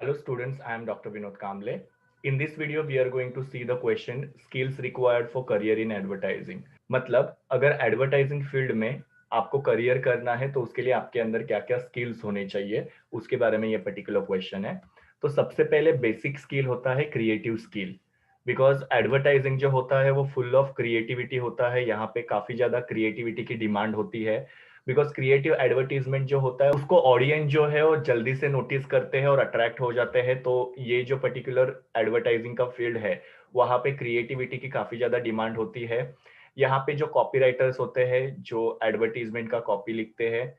Hello students, I am Dr. Vinod Kamble. In this video, we are going to see the question skills required for career in advertising. मतलब अगर advertising field में आपको career करना है तो उसके लिए आपके अंदर क्या क्या स्किल्स होने चाहिए उसके बारे में ये पर्टिकुलर क्वेश्चन है। तो सबसे पहले बेसिक स्किल होता है क्रिएटिव स्किल। बिकॉज एडवर्टाइजिंग जो होता है वो फुल ऑफ क्रिएटिविटी होता है, यहाँ पे काफी ज्यादा क्रिएटिविटी की डिमांड होती है। बिकॉज क्रिएटिव एडवर्टीजमेंट जो होता है उसको ऑडियंस जो है वो जल्दी से नोटिस करते हैं और अट्रैक्ट हो जाते हैं। तो ये जो पर्टिकुलर एडवर्टाइजिंग का फील्ड है वहां पे क्रिएटिविटी की काफी ज्यादा डिमांड होती है। यहाँ पे जो कॉपी राइटर्स होते हैं जो एडवर्टीजमेंट का कॉपी लिखते हैं,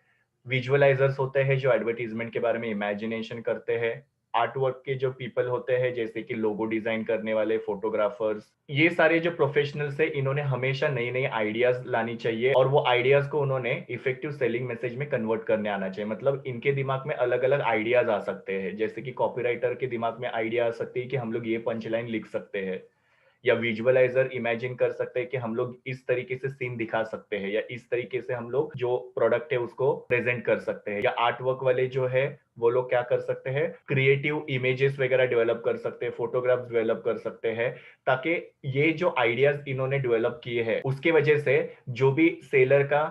विजुअलाइजर्स होते हैं जो एडवर्टीजमेंट के बारे में इमेजिनेशन करते हैं, आर्ट वर्क के जो पीपल होते हैं जैसे कि लोगो डिजाइन करने वाले फोटोग्राफर्स, ये सारे जो प्रोफेशनल्स है इन्होंने हमेशा नई नई आइडियाज लानी चाहिए और वो आइडियाज को उन्होंने इफेक्टिव सेलिंग मैसेज में कन्वर्ट करने आना चाहिए। मतलब इनके दिमाग में अलग अलग आइडियाज आ सकते हैं, जैसे कि कॉपीराइटर के दिमाग में आइडिया आ सकती है कि हम लोग ये पंच लाइन लिख सकते हैं, या विजुअलाइजर इमेजिन कर सकते हैं कि हम लोग इस तरीके से सीन दिखा सकते हैं, या इस तरीके से हम लोग जो प्रोडक्ट है उसको प्रेजेंट कर सकते हैं, या आर्ट वर्क वाले जो है वो लोग क्या कर सकते हैं, क्रिएटिव इमेजेस वगैरह डेवलप कर सकते हैं, फोटोग्राफ्स डेवलप कर सकते हैं, ताकि ये जो आइडियाज इन्होंने डेवलप किए हैं उसके वजह से जो भी सेलर का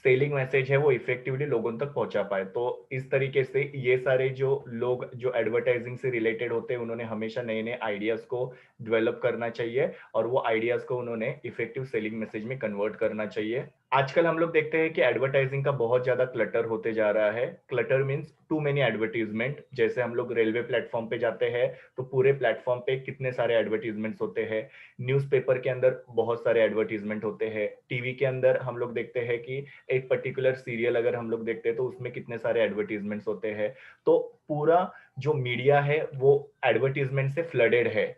सेलिंग मैसेज है वो इफेक्टिवली लोगों तक पहुंचा पाए। तो इस तरीके से ये सारे जो लोग जो एडवर्टाइजिंग से रिलेटेड होते हैं उन्होंने हमेशा नए नए आइडियाज को डेवलप करना चाहिए और वो आइडियाज को उन्होंने इफेक्टिव सेलिंग मैसेज में कन्वर्ट करना चाहिए। आजकल हम लोग देखते हैं कि एडवर्टाइजिंग का बहुत ज्यादा क्लटर होते जा रहा है। Clutter means too many advertisement. जैसे हम लोग रेलवे प्लेटफॉर्म पे जाते हैं तो पूरे प्लेटफॉर्म पे कितने सारे एडवर्टीजमेंट्स होते हैं, न्यूज़पेपर के अंदर बहुत सारे एडवर्टीजमेंट होते हैं, टीवी के अंदर हम लोग देखते हैं कि एक पर्टिकुलर सीरियल अगर हम लोग देखते हैं तो उसमें कितने सारे एडवर्टीजमेंट्स होते हैं। तो पूरा जो मीडिया है वो एडवर्टीजमेंट से फ्लडेड है।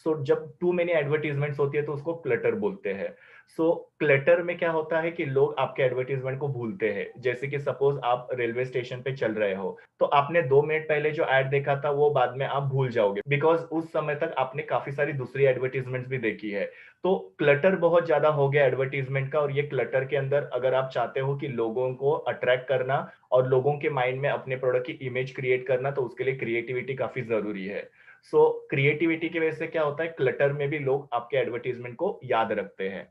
सो जब टू मेनी एडवर्टीजमेंट्स होती है तो उसको क्लटर बोलते हैं। सो क्लटर में क्या होता है कि लोग आपके एडवर्टीजमेंट को भूलते हैं। जैसे कि सपोज आप रेलवे स्टेशन पे चल रहे हो तो आपने 2 मिनट पहले जो एड देखा था वो बाद में आप भूल जाओगे, बिकॉज उस समय तक आपने काफी सारी दूसरी एडवर्टीजमेंट्स भी देखी है। तो क्लटर बहुत ज्यादा हो गया एडवर्टीजमेंट का, और ये क्लटर के अंदर अगर आप चाहते हो कि लोगों को अट्रैक्ट करना और लोगों के माइंड में अपने प्रोडक्ट की इमेज क्रिएट करना, तो उसके लिए क्रिएटिविटी काफी जरूरी है। सो क्रिएटिविटी की वजह से क्या होता है, क्लटर में भी लोग आपके एडवर्टीजमेंट को याद रखते हैं।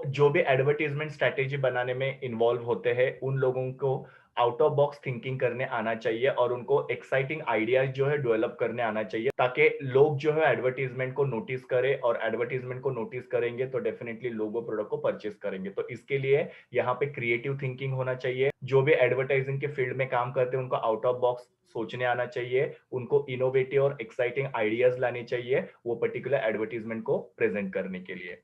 जो भी एडवर्टीजमेंट स्ट्रेटेजी बनाने में इन्वॉल्व होते हैं उन लोगों को आउट ऑफ बॉक्स थिंकिंग करने आना चाहिए और उनको एक्साइटिंग आइडियाज जो है डेवलप करने आना चाहिए, ताकि लोग जो है एडवर्टीजमेंट को नोटिस करें, और एडवर्टीजमेंट को नोटिस करेंगे तो डेफिनेटली लोग वो प्रोडक्ट को परचेस करेंगे। तो इसके लिए यहाँ पे क्रिएटिव थिंकिंग होना चाहिए। जो भी एडवर्टाइजिंग के फील्ड में काम करते हैं उनको आउट ऑफ बॉक्स सोचने आना चाहिए, उनको इनोवेटिव और एक्साइटिंग आइडियाज लाने चाहिए वो पर्टिकुलर एडवर्टीजमेंट को प्रेजेंट करने के लिए।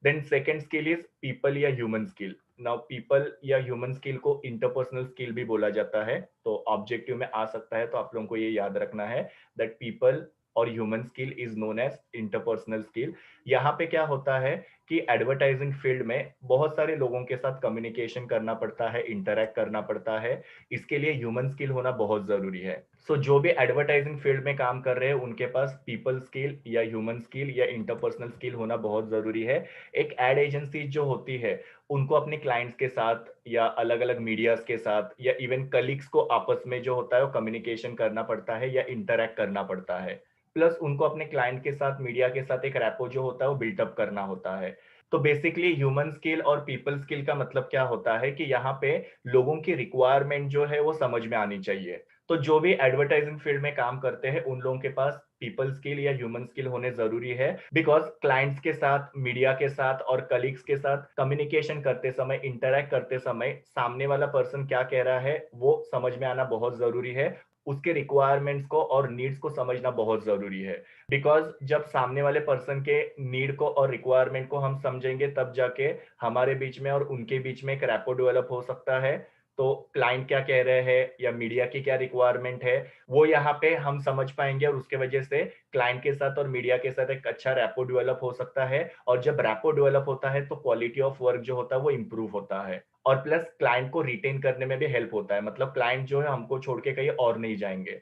Then second skill is people या ह्यूमन स्किल। नाउ पीपल या ह्यूमन स्किल को इंटरपर्सनल स्किल भी बोला जाता है, तो ऑब्जेक्टिव में आ सकता है, तो आप लोगों को ये याद रखना है दैट पीपल और human skill is known as interpersonal skill. यहाँ पे क्या होता है कि एडवर्टाइजिंग फील्ड में बहुत सारे लोगों के साथ कम्युनिकेशन करना पड़ता है, इंटरेक्ट करना पड़ता है। इसके लिए ह्यूमन स्किल होना बहुत जरूरी है। जो भी एडवर्टाइजिंग फील्ड में काम कर रहे हैं उनके पास पीपल स्किल या ह्यूमन स्किल या इंटरपर्सनल स्किल होना बहुत जरूरी है। एक एड एजेंसी जो होती है उनको अपने क्लाइंट्स के साथ या अलग अलग मीडियाज के साथ या इवन कलीग्स को आपस में जो होता है वो कम्युनिकेशन करना पड़ता है या इंटरेक्ट करना पड़ता है। प्लस उनको अपने क्लाइंट के साथ, मीडिया के साथ एक रैपो जो होता है वो बिल्टअप करना होता है। तो बेसिकली ह्यूमन स्किल और पीपल स्किल का मतलब क्या होता है कि यहाँ पे लोगों की रिक्वायरमेंट जो है वो समझ में आनी चाहिए। तो जो भी एडवर्टाइजिंग फील्ड में काम करते हैं उन लोगों के पास पीपल स्किल या ह्यूमन स्किल होने जरूरी है। बिकॉज क्लाइंट्स के साथ, मीडिया के साथ और कलीग्स के साथ कम्युनिकेशन करते समय, इंटरेक्ट करते समय सामने वाला पर्सन क्या कह रहा है वो समझ में आना बहुत जरूरी है। उसके रिक्वायरमेंट्स को और नीड्स को समझना बहुत जरूरी है। बिकॉज जब सामने वाले पर्सन के नीड को और रिक्वायरमेंट को हम समझेंगे तब जाके हमारे बीच में और उनके बीच में एक रैपो डेवलप हो सकता है। तो क्लाइंट क्या कह रहे हैं या मीडिया की क्या रिक्वायरमेंट है वो यहाँ पे हम समझ पाएंगे, और उसके वजह से क्लाइंट के साथ और मीडिया के साथ एक अच्छा रैपो डेवलप हो सकता है। और जब रैपो डेवलप होता है तो क्वालिटी ऑफ वर्क जो होता है वो इंप्रूव होता है, और प्लस क्लाइंट को रिटेन करने में भी हेल्प होता है। मतलब क्लाइंट जो है हमको छोड़ के कहीं और नहीं जाएंगे।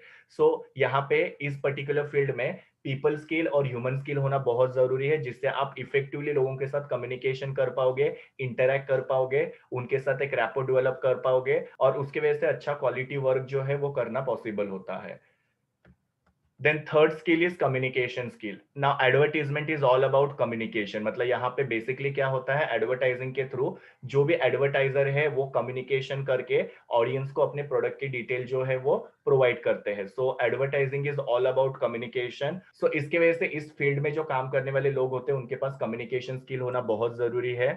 यहाँ पे इस पर्टिकुलर फील्ड में पीपल स्किल और ह्यूमन स्किल होना बहुत जरूरी है, जिससे आप इफेक्टिवली लोगों के साथ कम्युनिकेशन कर पाओगे, इंटरेक्ट कर पाओगे, उनके साथ एक रैपो डेवलप कर पाओगे, और उसके वजह से अच्छा क्वालिटी वर्क जो है वो करना पॉसिबल होता है। Then third skill is communication skill. Now advertisement is all about communication, मतलब यहाँ पे बेसिकली क्या होता है, एडवर्टाइजिंग के थ्रू जो भी एडवर्टाइजर है वो कम्युनिकेशन करके ऑडियंस को अपने प्रोडक्ट की डिटेल जो है वो प्रोवाइड करते हैं। So advertising is all about communication. So इसके वजह से इस फील्ड में जो काम करने वाले लोग होते हैं उनके पास कम्युनिकेशन स्किल होना बहुत जरूरी है।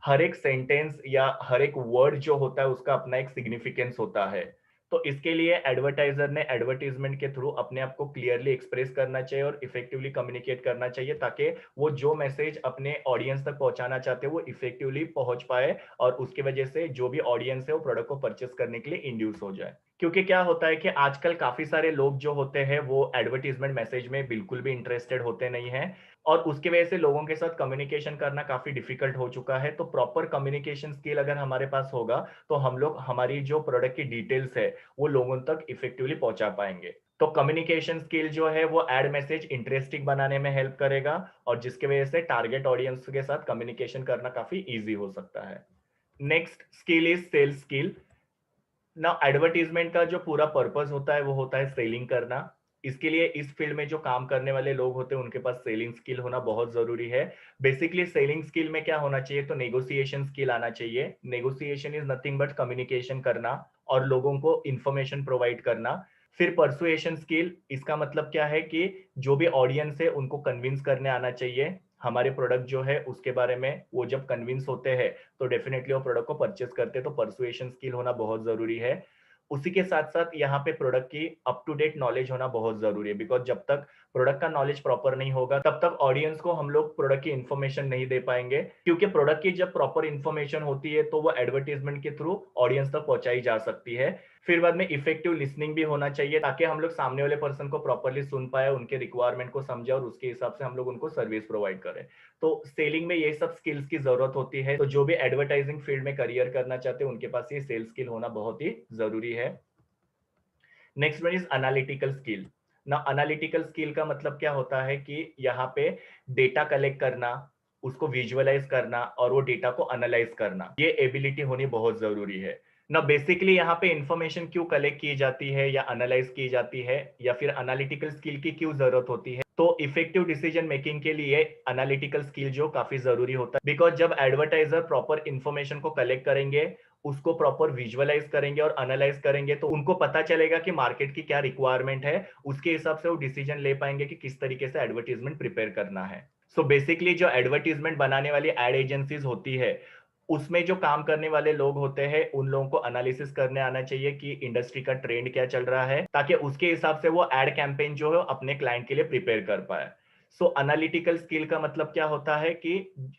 हर एक सेंटेंस या हर एक वर्ड जो होता है उसका अपना एक सिग्निफिकेंस होता है। तो इसके लिए एडवर्टाइजर ने एडवर्टीजमेंट के थ्रू अपने आप को क्लियरली एक्सप्रेस करना चाहिए और इफेक्टिवली कम्युनिकेट करना चाहिए, ताकि वो जो मैसेज अपने ऑडियंस तक पहुंचाना चाहते हैं वो इफेक्टिवली पहुंच पाए और उसकी वजह से जो भी ऑडियंस है वो प्रोडक्ट को परचेस करने के लिए इंड्यूस हो जाए। क्योंकि क्या होता है कि आजकल काफी सारे लोग जो होते हैं वो एडवर्टीजमेंट मैसेज में बिल्कुल भी इंटरेस्टेड होते नहीं है और उसकी वजह से लोगों के साथ कम्युनिकेशन करना काफी डिफिकल्ट हो चुका है। तो प्रॉपर कम्युनिकेशन स्किल अगर हमारे पास होगा तो हम लोग हमारी जो प्रोडक्ट की डिटेल्स है वो लोगों तक इफेक्टिवली पहुंचा पाएंगे। तो कम्युनिकेशन स्किल जो है वो एड मैसेज इंटरेस्टिंग बनाने में हेल्प करेगा और जिसकी वजह से टारगेट ऑडियंस के साथ कम्युनिकेशन करना काफी इजी हो सकता है। Next skill is sales skill. ना एडवर्टीजमेंट का जो पूरा पर्पस होता है वो होता है सेलिंग करना। इसके लिए इस फील्ड में जो काम करने वाले लोग होते हैं उनके पास सेलिंग स्किल होना बहुत जरूरी है। बेसिकली सेलिंग स्किल में क्या होना चाहिए, तो नेगोशिएशन स्किल आना चाहिए। Negotiation is nothing but communication करना और लोगों को इंफॉर्मेशन प्रोवाइड करना। फिर परसुएशन स्किल, इसका मतलब क्या है कि जो भी ऑडियंस है उनको कन्विंस करने आना चाहिए हमारे प्रोडक्ट जो है उसके बारे में। वो जब कन्विंस होते हैं तो डेफिनेटली वो प्रोडक्ट को परचेस करते हैं। तो परसुएशन स्किल होना बहुत जरूरी है। उसी के साथ साथ यहाँ पे प्रोडक्ट की अप टू डेट नॉलेज होना बहुत जरूरी है, बिकॉज जब तक प्रोडक्ट का नॉलेज प्रॉपर नहीं होगा तब तक ऑडियंस को हम लोग प्रोडक्ट की इन्फॉर्मेशन नहीं दे पाएंगे। क्योंकि प्रोडक्ट की जब प्रॉपर इन्फॉर्मेशन होती है तो वो एडवर्टीजमेंट के थ्रू ऑडियंस तक पहुंचाई जा सकती है। फिर बाद में इफेक्टिव लिसनिंग भी होना चाहिए ताकि हम लोग सामने वाले पर्सन को प्रॉपरली सुन पाए, उनके रिक्वायरमेंट को समझे और उसके हिसाब से हम लोग उनको सर्विस प्रोवाइड करें। तो सेलिंग में ये सब स्किल्स की जरूरत होती है। तो जो भी एडवर्टाइजिंग फील्ड में करियर करना चाहते हैं उनके पास ये सेल्स स्किल होना बहुत ही जरूरी है। Next one is analytical skill. ना एनालिटिकल स्किल का मतलब क्या होता है कि यहाँ पे डेटा कलेक्ट करना, उसको विजुअलाइज करना और वो डेटा को एनालाइज करना, ये एबिलिटी होनी बहुत जरूरी है। ना बेसिकली यहाँ पे इंफॉर्मेशन क्यों कलेक्ट की जाती है या एनालाइज की जाती है या फिर एनालिटिकल स्किल की क्यों जरूरत होती है, तो इफेक्टिव डिसीजन मेकिंग के लिए एनालिटिकल स्किल जो काफी जरूरी होता है। बिकॉज जब एडवर्टाइजर प्रॉपर इंफॉर्मेशन को कलेक्ट करेंगे, उसको प्रॉपर विजुअलाइज करेंगे और एनालाइज करेंगे तो उनको पता चलेगा कि मार्केट की क्या रिक्वायरमेंट है। उसके हिसाब से वो डिसीजन ले पाएंगे कि किस तरीके से एडवर्टीजमेंट प्रिपेयर करना है। सो बेसिकली जो एडवर्टीजमेंट बनाने वाली एड एजेंसीज होती है उसमें जो काम करने वाले लोग होते हैं उन लोगों को एनालिसिस करने आना चाहिए कि इंडस्ट्री का ट्रेंड क्या चल रहा है, ताकि उसके हिसाब से वो एड कैंपेन जो है अपने क्लाइंट के लिए प्रिपेयर कर पाए। सो एनालिटिकल स्किल का मतलब क्या होता है कि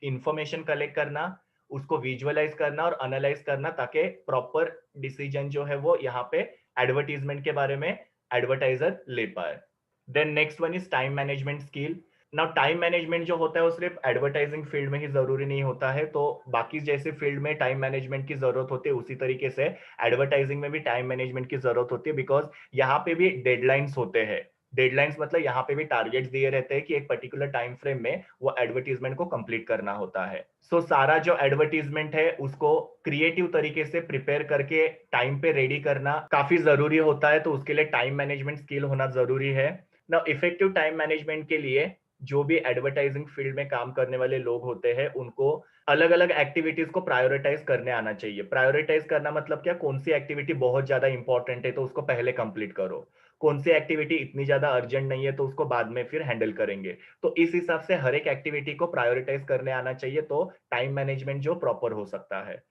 इंफॉर्मेशन कलेक्ट करना, उसको विजुअलाइज करना और एनालाइज करना, ताकि प्रॉपर डिसीजन जो है वो यहाँ पे एडवर्टीजमेंट के बारे में एडवर्टाइजर ले पाए। Then next one is time management skill. Now time management जो होता है वो सिर्फ एडवर्टाइजिंग फील्ड में ही जरूरी नहीं होता है, तो बाकी जैसे फील्ड में टाइम मैनेजमेंट की जरूरत होती है उसी तरीके से एडवर्टाइजिंग में भी टाइम मैनेजमेंट की जरूरत होती है। बिकॉज यहाँ पे भी डेडलाइंस होते हैं। डेडलाइंस मतलब यहाँ पे भी टारगेट्स दिए रहते हैं कि एक पर्टिकुलर टाइम फ्रेम में वो एडवर्टीजमेंट को कंप्लीट करना होता है। सो सारा जो एडवर्टीजमेंट है उसको क्रिएटिव तरीके से प्रिपेयर करके टाइम पे रेडी करना काफी जरूरी होता है। तो उसके लिए टाइम मैनेजमेंट स्किल होना जरूरी है। ना इफेक्टिव टाइम मैनेजमेंट के लिए जो भी एडवर्टाइजिंग फील्ड में काम करने वाले लोग होते हैं उनको अलग अलग एक्टिविटीज को प्रायोरिटाइज करने आना चाहिए। प्रायोरिटाइज करना मतलब क्या, कौन सी एक्टिविटी बहुत ज्यादा इंपॉर्टेंट है तो उसको पहले कंप्लीट करो, कौन सी एक्टिविटी इतनी ज्यादा अर्जेंट नहीं है तो उसको बाद में फिर हैंडल करेंगे। तो इस हिसाब से हर एक एक्टिविटी को प्रायोरिटाइज करने आना चाहिए तो टाइम मैनेजमेंट जो प्रॉपर हो सकता है।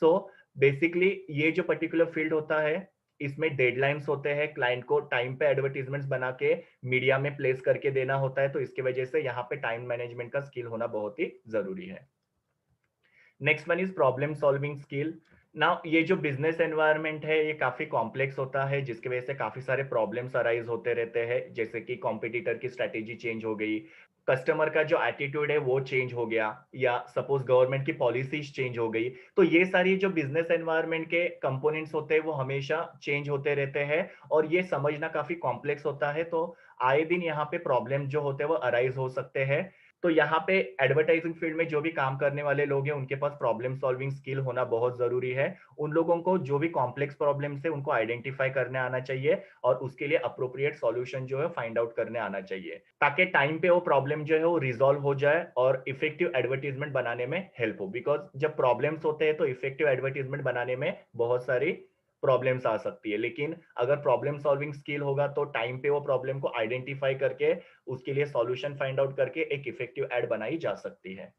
सो बेसिकली ये जो पर्टिकुलर फील्ड होता है इसमें डेडलाइंस होते हैं, क्लाइंट को टाइम पे एडवर्टीजमेंट्स बना के मीडिया में प्लेस करके देना होता है। तो इसकी वजह से यहाँ पे टाइम मैनेजमेंट का स्किल होना बहुत ही जरूरी है। Next one is problem solving skill. ना ये जो बिजनेस एनवायरनमेंट है ये काफी कॉम्प्लेक्स होता है, जिसकी वजह से काफी सारे प्रॉब्लम्स अराइज होते रहते हैं। जैसे कि कॉम्पिटिटर की स्ट्रेटेजी चेंज हो गई, कस्टमर का जो एटीट्यूड है वो चेंज हो गया, या सपोज गवर्नमेंट की पॉलिसीज चेंज हो गई। तो ये सारी जो बिजनेस एनवायरनमेंट के कंपोनेंट्स होते हैं वो हमेशा चेंज होते रहते हैं और ये समझना काफी कॉम्प्लेक्स होता है। तो आए दिन यहाँ पे प्रॉब्लम जो होते हैं वो अराइज हो सकते हैं। तो यहाँ पे एडवर्टाइजिंग फील्ड में जो भी काम करने वाले लोग हैं उनके पास प्रॉब्लम सॉल्विंग स्किल होना बहुत जरूरी है। उन लोगों को जो भी कॉम्प्लेक्स प्रॉब्लम्स है उनको आइडेंटिफाई करने आना चाहिए और उसके लिए अप्रोप्रिएट सॉल्यूशन जो है फाइंड आउट करने आना चाहिए, ताकि टाइम पे वो प्रॉब्लम जो है वो रिजॉल्व हो जाए और इफेक्टिव एडवर्टीजमेंट बनाने में हेल्प हो। बिकॉज जब प्रॉब्लम्स होते हैं तो इफेक्टिव एडवर्टीजमेंट बनाने में बहुत सारी प्रॉब्लम्स आ सकती है, लेकिन अगर प्रॉब्लम सॉल्विंग स्किल होगा तो टाइम पे वो प्रॉब्लम को आइडेंटिफाई करके उसके लिए सॉल्यूशन फाइंड आउट करके एक इफेक्टिव एड बनाई जा सकती है।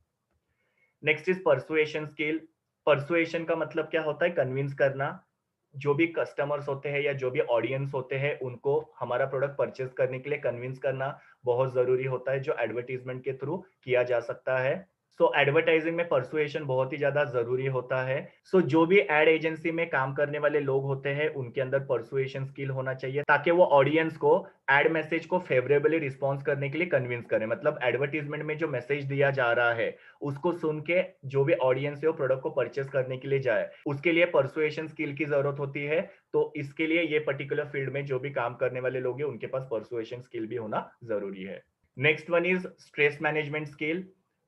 Next is persuasion skill. Persuasion का मतलब क्या होता है? कन्विंस करना। जो भी कस्टमर्स होते हैं या जो भी ऑडियंस होते हैं उनको हमारा प्रोडक्ट परचेज करने के लिए कन्विंस करना बहुत जरूरी होता है, जो एडवर्टीजमेंट के थ्रू किया जा सकता है। सो एडवर्टाइजिंग में परसुएशन बहुत ही ज्यादा जरूरी होता है। सो जो भी एड एजेंसी में काम करने वाले लोग होते हैं उनके अंदर परसुएशन स्किल होना चाहिए, ताकि वो ऑडियंस को एड मैसेज को फेवरेबली रिस्पॉन्स करने के लिए कन्विंस करें। मतलब एडवर्टीजमेंट में जो मैसेज दिया जा रहा है उसको सुन के जो भी ऑडियंस है वो प्रोडक्ट को परचेस करने के लिए जाए, उसके लिए परसुएशन स्किल की जरूरत होती है। तो इसके लिए ये पर्टिकुलर फील्ड में जो भी काम करने वाले लोग हैं उनके पास परसुएशन स्किल भी होना जरूरी है। Next one is stress management skill.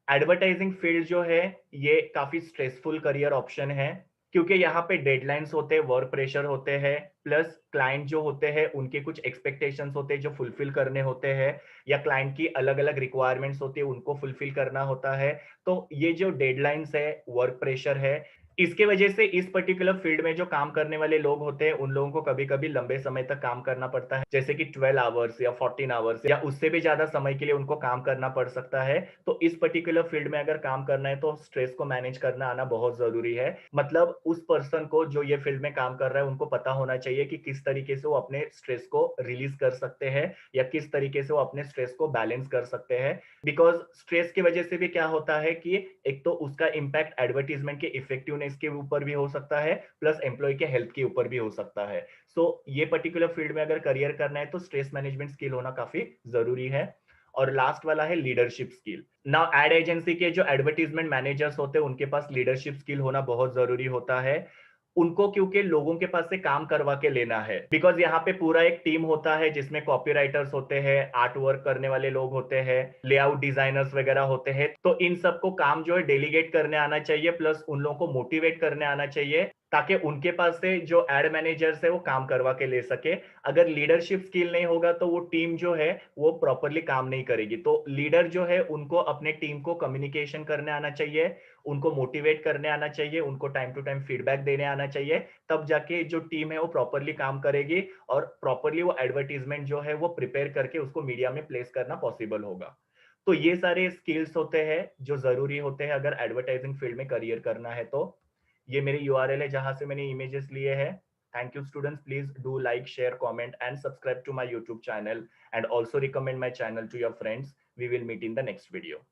Advertising field जो है ये काफी स्ट्रेसफुल करियर ऑप्शन है, क्योंकि यहाँ पे डेडलाइंस होते हैं, वर्क प्रेशर होते हैं, प्लस क्लाइंट जो होते हैं उनके कुछ एक्सपेक्टेशंस होते हैं जो फुलफिल करने होते हैं, या क्लाइंट की अलग अलग रिक्वायरमेंट्स होती है उनको फुलफिल करना होता है। तो ये जो डेडलाइंस है, वर्क प्रेशर है, इसके वजह से इस पर्टिकुलर फील्ड में जो काम करने वाले लोग होते हैं उन लोगों को कभी कभी लंबे समय तक काम करना पड़ता है, जैसे कि 12 आवर्स या 14 आवर्स या उससे भी ज्यादा समय के लिए उनको काम करना पड़ सकता है। तो इस पर्टिकुलर फील्ड में अगर काम करना है तो स्ट्रेस को मैनेज करना आना बहुत जरूरी है। मतलब उस पर्सन को जो ये फील्ड में काम कर रहा है उनको पता होना चाहिए कि किस तरीके से वो अपने स्ट्रेस को रिलीज कर सकते हैं या किस तरीके से वो अपने स्ट्रेस को बैलेंस कर सकते हैं। बिकॉज स्ट्रेस की वजह से भी क्या होता है कि एक तो उसका इम्पैक्ट एडवर्टीजमेंट के इफेक्टिवनेस के ऊपर भी हो सकता है, प्लस एम्प्लॉय के हेल्थ के ऊपर भी हो सकता है। सो ये पर्टिकुलर फील्ड में अगर करियर करना है तो स्ट्रेस मैनेजमेंट स्किल होना काफी जरूरी है। और लास्ट वाला है leadership skill. Now ad agency के जो एडवर्टीजमेंट मैनेजर्स होते हैं उनके पास लीडरशिप स्किल होना बहुत जरूरी होता है। उनको क्योंकि लोगों के पास से काम करवा के लेना है, बिकॉज यहाँ पे पूरा एक टीम होता है जिसमें कॉपी राइटर्स होते हैं, आर्ट वर्क करने वाले लोग होते हैं, लेआउट डिजाइनर्स वगैरह होते हैं। तो इन सबको काम जो है डेलीगेट करने आना चाहिए, प्लस उन लोगों को मोटिवेट करने आना चाहिए, ताकि उनके पास से जो एड मैनेजर्स है वो काम करवा के ले सके। अगर लीडरशिप स्किल नहीं होगा तो वो टीम जो है वो प्रॉपरली काम नहीं करेगी। तो लीडर जो है उनको अपने टीम को कम्युनिकेशन करने आना चाहिए, उनको मोटिवेट करने आना चाहिए, उनको टाइम टू टाइम फीडबैक देने आना चाहिए। तब जाके जो टीम है वो प्रॉपरली काम करेगी और प्रॉपरली वो एडवर्टीजमेंट जो है वो प्रिपेयर करके उसको मीडिया में प्लेस करना पॉसिबल होगा। तो ये सारे स्किल्स होते हैं जो जरूरी होते हैं अगर एडवर्टाइजिंग फील्ड में करियर करना है। तो ये मेरी यूआरएल है जहां से मैंने इमेजेस लिए हैं। Thank you students, please do like, share, comment and subscribe to my YouTube channel and also recommend my channel to your friends. We will meet in the next video.